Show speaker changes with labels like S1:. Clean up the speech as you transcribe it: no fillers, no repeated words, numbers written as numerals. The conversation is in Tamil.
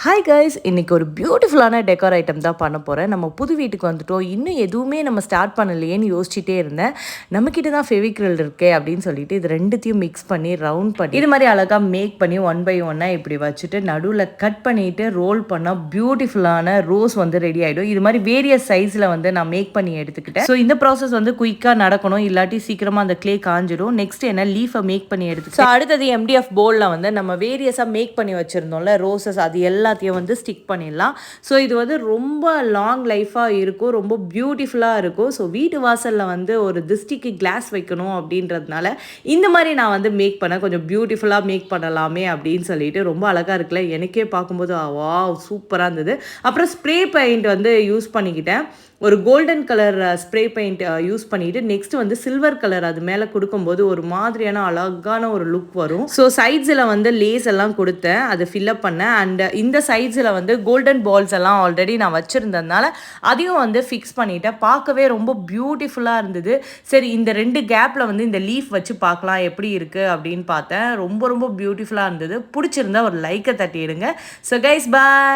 S1: ஹாய் கைஸ், இன்றைக்கி ஒரு பியூட்டிஃபுல்லான டெக்கார் ஐட்டம் தான் பண்ண போகிறேன். நம்ம புது வீட்டுக்கு வந்துட்டோம், இன்னும் எதுவுமே நம்ம ஸ்டார்ட் பண்ணலையேன்னு யோசிச்சுட்டே இருந்தேன். நம்மக்கிட்ட தான் ஃபெவிக்ரில் இருக்கே அப்படின்னு சொல்லிட்டு இது ரெண்டுத்தையும் மிக்ஸ் பண்ணி ரவுண்ட் பண்ணி இது மாதிரி அழகாக மேக் பண்ணி 1 by 1 இப்படி வச்சுட்டு நடுவில் கட் பண்ணிவிட்டு ரோல் பண்ணால் பியூட்டிஃபுல்லான ரோஸ் வந்து ரெடி ஆகிடும். இது மாதிரி வேரியஸ் சைஸில் வந்து நான் மேக் பண்ணி எடுத்துக்கிட்டேன். ஸோ இந்த ப்ராசஸ் வந்து குயிக்காக நடக்கணும், இல்லாட்டி சீக்கிரமாக அந்த க்ளே காஞ்சிடும். நெக்ஸ்ட் என்ன லீஃபை மேக் பண்ணி எடுத்து ஸோ அடுத்தது MDF போலில் வந்து நம்ம வேரியஸாக மேக் பண்ணி வச்சுருந்தோம்ல ரோசஸ், அது எல்லாத்தையும் வந்து ஸ்டிக் பண்ணிடலாம். ஸோ இது வந்து ரொம்ப லாங் லைஃபாக இருக்கும், ரொம்ப பியூட்டிஃபுல்லாக இருக்கும். ஸோ வீட்டு வாசலில் வந்து ஒரு திஸ்டிக்கு கிளாஸ் வைக்கணும் அப்படின்றதுனால இந்த மாதிரி நான் வந்து மேக் பண்ண கொஞ்சம் பியூட்டிஃபுல்லாக மேக் பண்ணலாமே அப்படின்னு சொல்லிட்டு ரொம்ப அழகாக இருக்குல்ல. எனக்கே பார்க்கும்போது வாவ் சூப்பராக இருந்தது. அப்புறம் ஸ்ப்ரே பெயிண்ட் வந்து யூஸ் பண்ணிக்கிட்டேன். ஒரு golden colour spray paint use பண்ணிவிட்டு நெக்ஸ்ட் வந்து சில்வர் கலர் அது மேலே கொடுக்கும்போது ஒரு மாதிரியான அழகான ஒரு லுக் வரும். ஸோ சைட்ஸில் வந்து லேஸ் எல்லாம் கொடுத்தேன், அதை ஃபில்அப் பண்ணேன். அண்ட் இந்த சைட்ஸில் வந்து கோல்டன் பால்ஸ் எல்லாம் ஆல்ரெடி நான் வச்சுருந்ததுனால அதையும் வந்து ஃபிக்ஸ் பண்ணிவிட்டேன். பார்க்கவே ரொம்ப பியூட்டிஃபுல்லாக இருந்தது. சரி, இந்த 2 கேப்பில் வந்து இந்த லீஃப் வச்சு பார்க்கலாம் எப்படி இருக்குது அப்படின்னு பார்த்தேன். ரொம்ப ரொம்ப பியூட்டிஃபுல்லாக இருந்தது. பிடிச்சிருந்தா ஒரு லைக்கை தட்டிடுங்க. ஸோ கைஸ், பாய்.